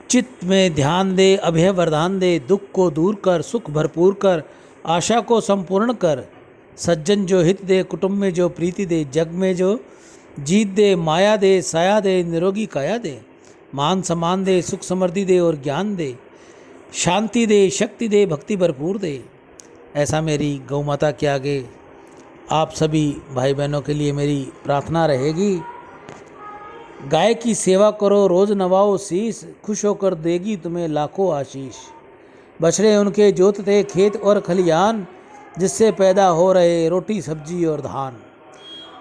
चित्त में ध्यान दे, अभय वरदान दे, दुख को दूर कर, सुख भरपूर कर, आशा को संपूर्ण कर। सज्जन जो हित दे, कुटुंब में जो प्रीति दे, जग में जो जीत दे, माया दे, साया दे, निरोगी काया दे, मान सम्मान दे, सुख समृद्धि दे और ज्ञान दे, शांति दे, शक्ति दे, भक्ति भरपूर दे। ऐसा मेरी गौ माता के आगे आप सभी भाई बहनों के लिए मेरी प्रार्थना रहेगी। गाय की सेवा करो, रोज नवाओ शीश, खुश होकर देगी तुम्हें लाखों आशीष। बछड़े उनके जोतते खेत और खलियान, जिससे पैदा हो रहे रोटी सब्जी और धान।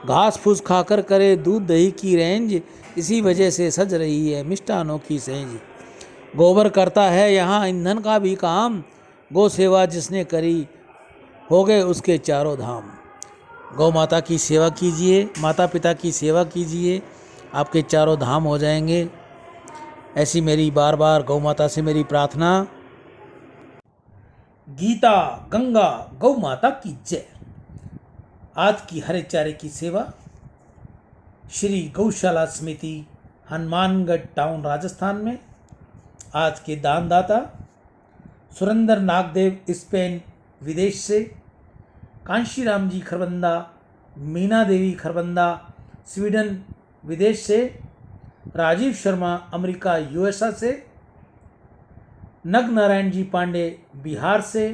घास फूस खाकर करे दूध दही की रेंज, इसी वजह से सज रही है मिष्टानों की सेंज। गोबर करता है यहाँ ईंधन का भी काम, गौ सेवा जिसने करी हो गए उसके चारों धाम। गौ माता की सेवा कीजिए, माता पिता की सेवा कीजिए, आपके चारों धाम हो जाएंगे। ऐसी मेरी बार बार गौ माता से मेरी प्रार्थना। गीता गंगा गौ माता की जय। आज की हरे चारे की सेवा श्री गौशाला समिति हनुमानगढ़ टाउन राजस्थान में। आज के दानदाता सुरेंद्र नागदेव स्पेन विदेश से, कांशीराम जी खरबंदा, मीना देवी खरबंदा स्वीडन विदेश से, राजीव शर्मा अमेरिका यूएसए से, नग नारायण जी पांडे बिहार से,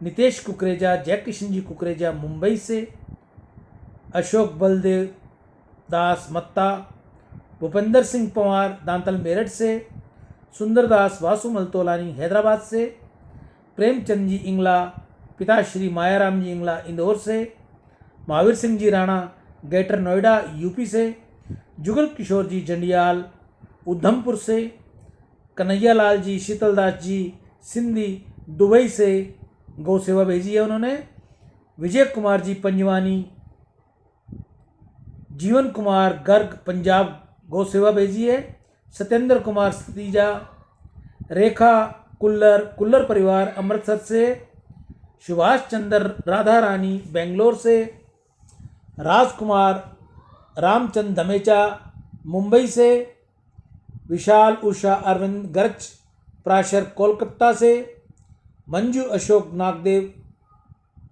नितेश कुकरेजा जयकिशन जी कुकरेजा मुंबई से, अशोक बलदेव दास मत्ता, भूपेंद्र सिंह पवार दांतल मेरठ से, सुंदरदास वासु मलतोलानी हैदराबाद से, प्रेमचंद जी इंगला पिता श्री मायाराम जी इंगला इंदौर से, महावीर सिंह जी राणा ग्रेटर नोएडा यूपी से, जुगल किशोर जी जंडियाल उधमपुर से, कन्हैया लाल जी शीतलदास जी सिंधी दुबई से गौ सेवा भेजी है उन्होंने, विजय कुमार जी पंजवानी, जीवन कुमार गर्ग पंजाब गौ सेवा भेजी है, सत्येंद्र कुमार सतीजा, रेखा कुल्लर परिवार अमृतसर से, सुभाष चंद्र राधा रानी बेंगलोर से, राजकुमार रामचंद धमेचा मुंबई से, विशाल उषा अरविंद गर्च प्राशर कोलकाता से, मंजू अशोक नागदेव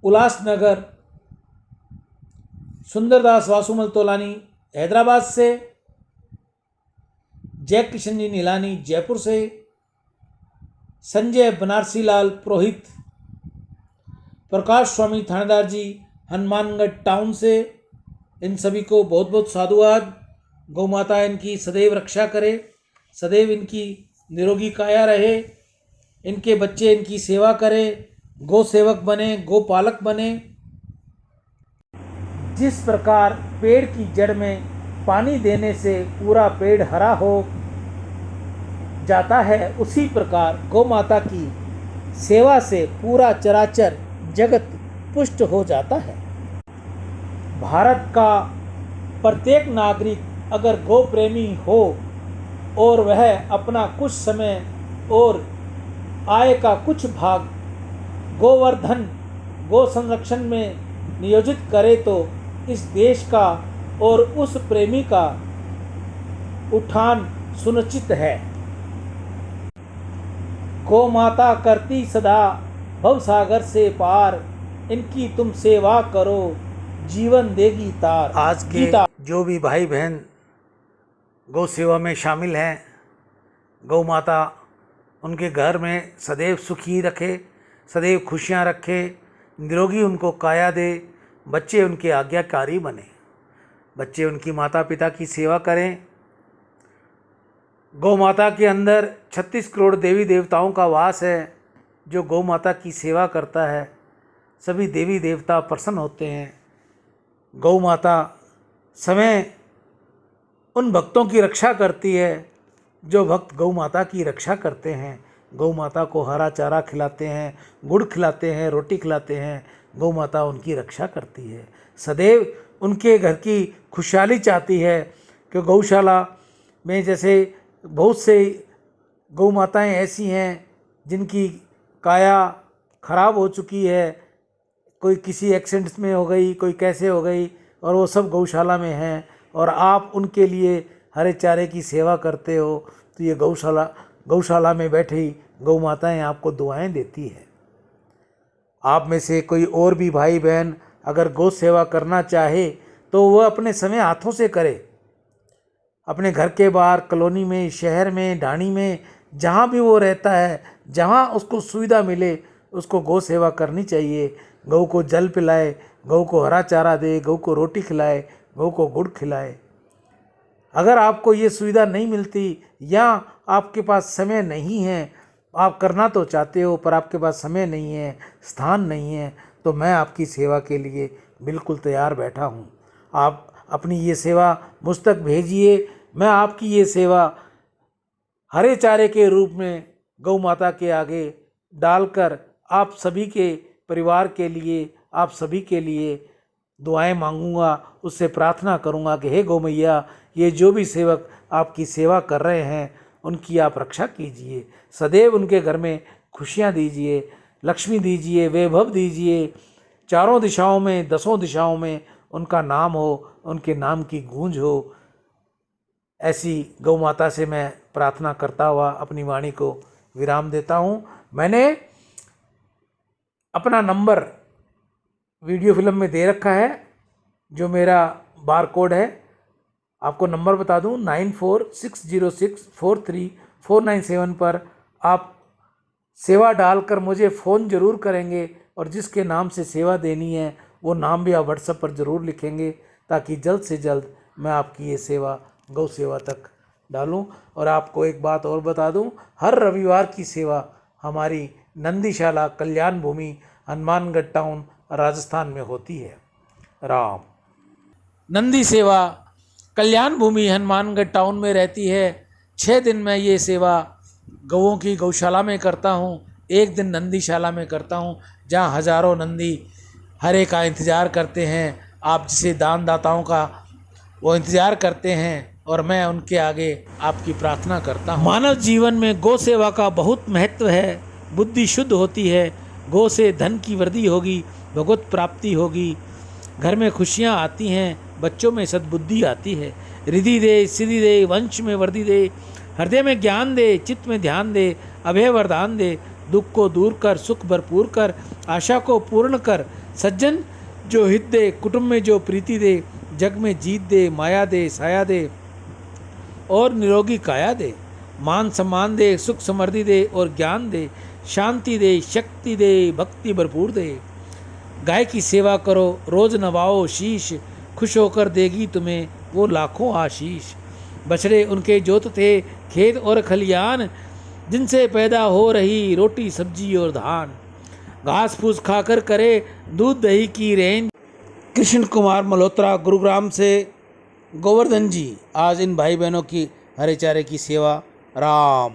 उल्लासनगर, सुंदरदास वासुमल तोलानी हैदराबाद से, जय किशन जी नीलानी जयपुर से, संजय बनारसी लाल पुरोहित, प्रकाश स्वामी थानेदार जी हनुमानगढ़ टाउन से। इन सभी को बहुत बहुत साधुवाद। गौ माता इनकी सदैव रक्षा करे, सदैव इनकी निरोगी काया रहे, इनके बच्चे इनकी सेवा करें, गौ सेवक बने, गौ पालक बने। जिस प्रकार पेड़ की जड़ में पानी देने से पूरा पेड़ हरा हो जाता है, उसी प्रकार गौ माता की सेवा से पूरा चराचर जगत पुष्ट हो जाता है। भारत का प्रत्येक नागरिक अगर गौ प्रेमी हो और वह अपना कुछ समय और आय का कुछ भाग गोवर्धन गौ संरक्षण में नियोजित करे तो इस देश का और उस प्रेमी का उत्थान सुनिश्चित है। गौ माता करती सदा भवसागर से पार, इनकी तुम सेवा करो जीवन देगी तार। आज के जो भी भाई बहन गौ सेवा में शामिल हैं, गौ माता उनके घर में सदैव सुखी रखे, सदैव खुशियाँ रखे, निरोगी उनको काया दे, बच्चे उनके आज्ञाकारी बने, बच्चे उनकी माता पिता की सेवा करें। गौ माता के अंदर 36 करोड़ देवी देवताओं का वास है। जो गौ माता की सेवा करता है सभी देवी देवता प्रसन्न होते हैं। गौ माता समय उन भक्तों की रक्षा करती है जो भक्त गौ माता की रक्षा करते हैं। गौ माता को हरा चारा खिलाते हैं, गुड़ खिलाते हैं, रोटी खिलाते हैं। गौ माता उनकी रक्षा करती है, सदैव उनके घर की खुशहाली चाहती है। कि गौशाला में जैसे बहुत से गौ माताएँ ऐसी हैं जिनकी काया खराब हो चुकी है, कोई किसी एक्सीडेंट में हो गई, कोई कैसे हो गई, और वो सब गौशाला में हैं और आप उनके लिए हरे चारे की सेवा करते हो, तो ये गौशाला में बैठी गौ माताएँ आपको दुआएं देती है। आप में से कोई और भी भाई बहन अगर गौ सेवा करना चाहे तो वह अपने समय हाथों से करे। अपने घर के बाहर, कॉलोनी में, शहर में, ढाणी में, जहाँ भी वो रहता है, जहाँ उसको सुविधा मिले उसको गौ सेवा करनी चाहिए। गौ को जल पिलाए, गौ को हरा चारा दे, गौ को रोटी खिलाए, गौ को गुड़ खिलाए। अगर आपको ये सुविधा नहीं मिलती या आपके पास समय नहीं है, आप करना तो चाहते हो पर आपके पास समय नहीं है, स्थान नहीं है, तो मैं आपकी सेवा के लिए बिल्कुल तैयार बैठा हूँ। आप अपनी ये सेवा मुझ तक भेजिए। मैं आपकी ये सेवा हरे चारे के रूप में गौ माता के आगे डालकर आप सभी के परिवार के लिए, आप सभी के लिए दुआएं मांगूंगा, उससे प्रार्थना करूंगा कि हे गौ मैया, ये जो भी सेवक आपकी सेवा कर रहे हैं उनकी आप रक्षा कीजिए, सदैव उनके घर में खुशियां दीजिए, लक्ष्मी दीजिए, वैभव दीजिए। चारों दिशाओं में, दसों दिशाओं में उनका नाम हो, उनके नाम की गूंज हो। ऐसी गौ माता से मैं प्रार्थना करता हुआ अपनी वाणी को विराम देता हूँ। मैंने अपना नंबर वीडियो फिल्म में दे रखा है, जो मेरा बार कोड है। आपको नंबर बता दूं, 9460643497 पर आप सेवा डालकर मुझे फ़ोन ज़रूर करेंगे और जिसके नाम से सेवा देनी है वो नाम भी आप व्हाट्सएप पर ज़रूर लिखेंगे, ताकि जल्द से जल्द मैं आपकी ये सेवा गौ सेवा तक डालूं। और आपको एक बात और बता दूं, हर रविवार की सेवा हमारी नंदीशाला कल्याण भूमि हनुमानगढ़ टाउन राजस्थान में होती है। राम। नंदी सेवा कल्याण भूमि हनुमानगढ़ टाउन में रहती है। 6 दिन मैं ये सेवा गौओं की गौशाला में करता हूँ, 1 दिन नंदीशाला में करता हूँ, जहाँ हजारों नंदी हरे का इंतज़ार करते हैं। आप जिसे दान दाताओं का वो इंतज़ार करते हैं और मैं उनके आगे आपकी प्रार्थना करता हूँ। मानव जीवन में गौ सेवा का बहुत महत्व है। बुद्धि शुद्ध होती है, गौ से धन की वृद्धि होगी, भगवत प्राप्ति होगी, घर में खुशियाँ आती हैं, बच्चों में सद्बुद्धि आती है। रिद्धि दे, सिद्धि दे, वंश में वृद्धि दे, हृदय में ज्ञान दे, चित्त में ध्यान दे, अभय वरदान दे, दुख को दूर कर, सुख भरपूर कर, आशा को पूर्ण कर, सज्जन जो हित दे, कुटुंब में जो प्रीति दे, जग में जीत दे, माया दे, साया दे और निरोगी काया दे, मान सम्मान दे, सुख समृद्धि दे और ज्ञान दे, शांति दे, शक्ति दे, भक्ति भरपूर दे। गाय की सेवा करो, रोज नवाओ शीश, खुश होकर देगी तुम्हें वो लाखों आशीष। बछड़े उनके जोत थे खेत और खलियान, जिनसे पैदा हो रही रोटी सब्जी और धान। घास फूस खाकर करे दूध दही की रेंज। कृष्ण कुमार मल्होत्रा, गुरुग्राम से गोवर्धन जी आज इन भाई बहनों की हरे चारे की सेवा। राम।